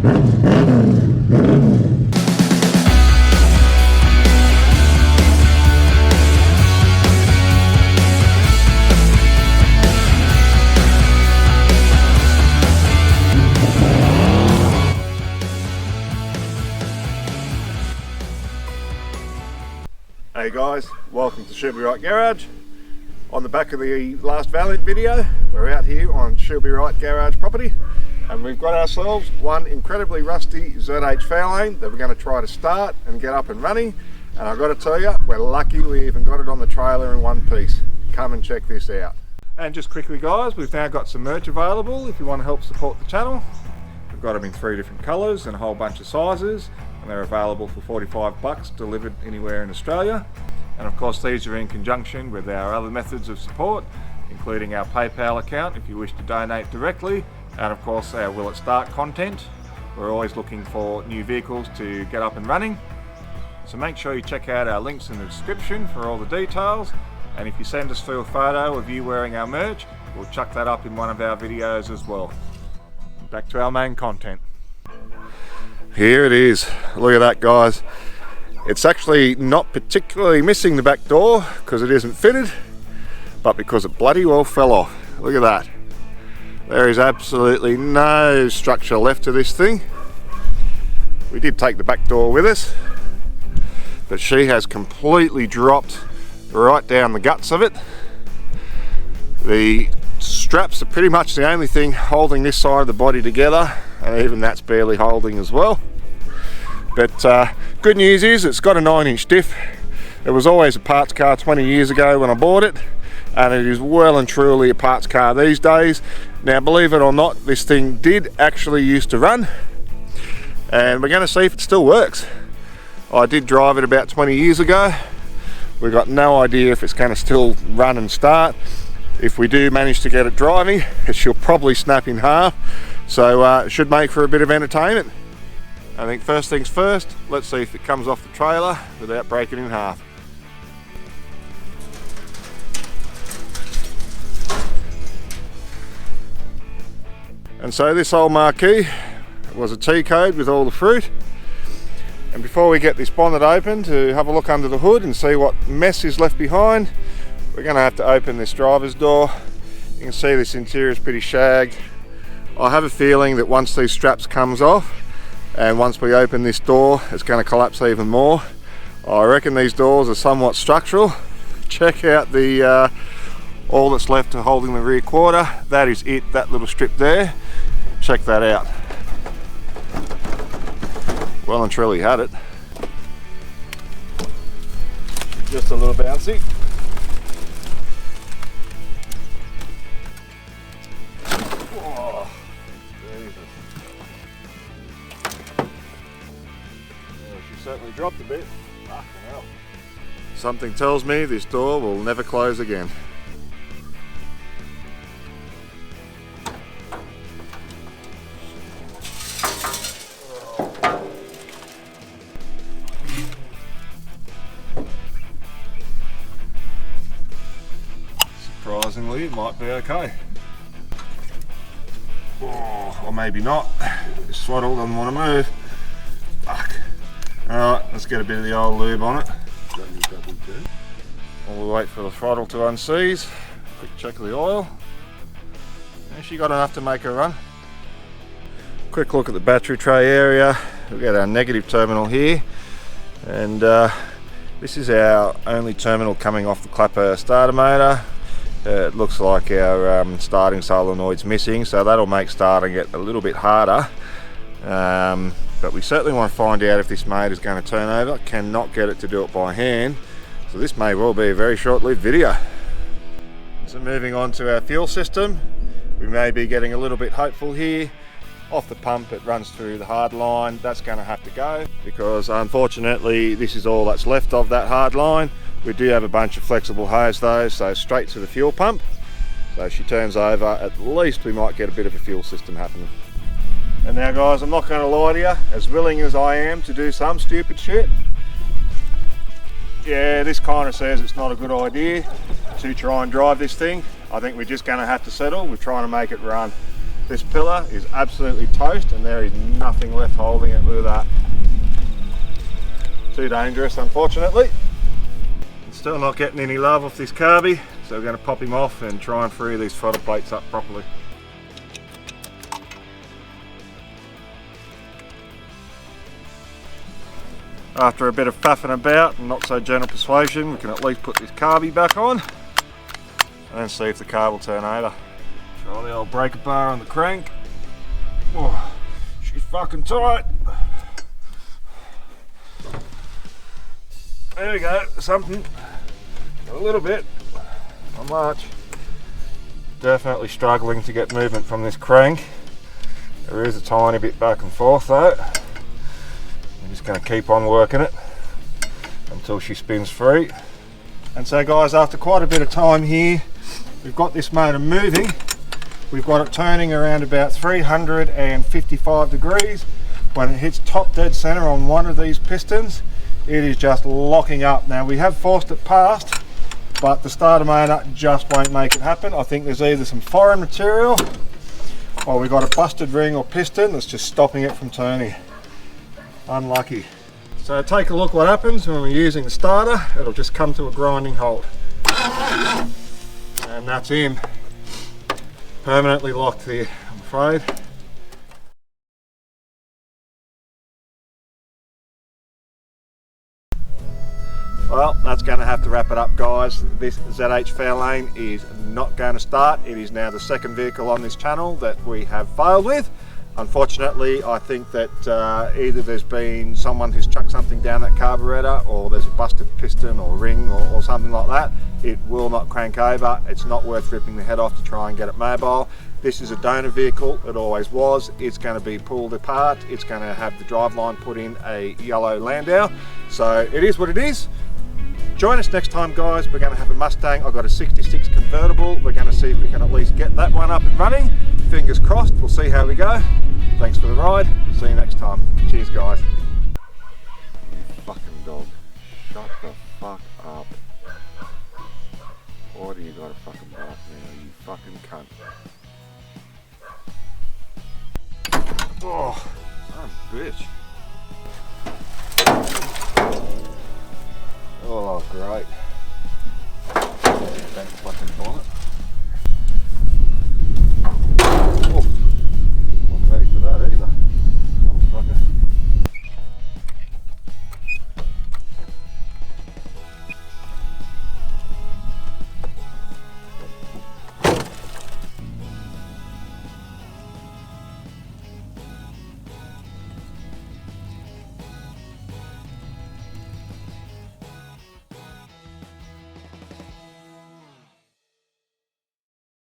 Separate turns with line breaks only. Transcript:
Hey guys, welcome to She'll Be Right Garage. On the back of the last Valiant video, we're out here on She'll Be Right Garage property, and we've got ourselves one incredibly rusty ZH Fairlane that we're going to try to start and get up and running. And I've got to tell you, we're lucky we even got it on the trailer in one piece. Come and check this out. And just quickly guys, we've now got some merch available if you want to help support the channel. We've got them in 3 different colours and a whole bunch of sizes, and they're available for 45 bucks delivered anywhere in Australia. And of course these are in conjunction with our other methods of support, including our PayPal account if you wish to donate directly, and of course our Will It Start content. We're always looking for new vehicles to get up and running, so make sure you check out our links in the description for all the details. And if you send us through a photo of you wearing our merch, we'll chuck that up in one of our videos as well. Back to our main content. Here it is. Look at that guys. It's actually not particularly missing the back door because it isn't fitted, but because it bloody well fell off. Look at that. There is absolutely no structure left to this thing. We did take the back door with us, but she has completely dropped right down the guts of it. The straps are pretty much the only thing holding this side of the body together, and even that's barely holding as well. But good news is it's got a 9-inch diff. It was always a parts car 20 years ago when I bought it, and it is well and truly a parts car these days. Now believe it or not, this thing did actually used to run, and we're going to see if it still works. I did drive it about 20 years ago. We've got no idea if it's going to still run and start. If we do manage to get it driving, she'll probably snap in half, so it should make for a bit of entertainment. I think first things first, let's see if it comes off the trailer without breaking in half. And so this old marquee was a T-code with all the fruit. And before we get this bonnet open to have a look under the hood and see what mess is left behind, we're going to have to open this driver's door. You can see this interior is pretty shagged. I have a feeling that once these straps comes off and once we open this door, it's going to collapse even more. I reckon these doors are somewhat structural. Check out the all that's left to holding the rear quarter. That is it, that little strip there. Check that out. Well and truly had it. Just a little bouncy. Oh, Jesus. Yeah, she certainly dropped a bit. Fucking hell. Something tells me this door will never close again. Surprisingly, it might be okay. Oh, or maybe not. This throttle doesn't want to move. Fuck. Alright, let's get a bit of the old lube on it. While we wait for the throttle to unseize, quick check of the oil. And she got enough to make her run. Quick look at the battery tray area. We've got our negative terminal here, and this is our only terminal coming off the clapper starter motor. It looks like our starting solenoid's missing, so that'll make starting it a little bit harder. But we certainly want to find out if this motor is going to turn over. Cannot get it to do it by hand, so this may well be a very short-lived video. So moving on to our fuel system, we may be getting a little bit hopeful here. Off the pump it runs through the hard line. That's going to have to go because unfortunately this is all that's left of that hard line. We do have a bunch of flexible hose though, so straight to the fuel pump. So if she turns over, at least we might get a bit of a fuel system happening. And now guys, I'm not going to lie to you, as willing as I am to do some stupid shit, yeah, this kind of says it's not a good idea to try and drive this thing. I think we're just going to have to settle with trying to make it run. This pillar is absolutely toast and there is nothing left holding it. Look at that. Too dangerous, unfortunately. Still not getting any love off this carby, so we're going to pop him off and try and free these throttle plates up properly. After a bit of faffing about and not so gentle persuasion, we can at least put this carby back on and see if the car will turn over. Try the old breaker bar on the crank. Oh, she's fucking tight. There we go, something. A little bit, not much. Definitely struggling to get movement from this crank. There is a tiny bit back and forth though. I'm just going to keep on working it until she spins free. And so guys, after quite a bit of time here, we've got this motor moving. We've got it turning around about 355 degrees. When it hits top dead center on one of these pistons, it is just locking up. Now we have forced it past, but the starter motor just won't make it happen. I think there's either some foreign material or we've got a busted ring or piston that's just stopping it from turning. Unlucky. So take a look what happens when we're using the starter. It'll just come to a grinding halt. And that's him. Permanently locked there, I'm afraid. Well, that's going to have to wrap it up, guys. This ZH Fairlane is not going to start. It is now the second vehicle on this channel that we have failed with. Unfortunately, I think that either there's been someone who's chucked something down that carburetor, or there's a busted piston or ring or something like that. It will not crank over. It's not worth ripping the head off to try and get it mobile. This is a donor vehicle, it always was. It's going to be pulled apart. It's going to have the driveline put in a yellow Landau. So it is what it is. Join us next time, guys. We're going to have a Mustang. I've got a 66 convertible. We're going to see if we can at least get that one up and running. Fingers crossed. We'll see how we go. Thanks for the ride. See you next time. Cheers, guys. You fucking dog. Shut the fuck up. Why do you got to fucking bark now, you fucking cunt? Oh, son of a bitch. Oh, great. Don't fucking bother.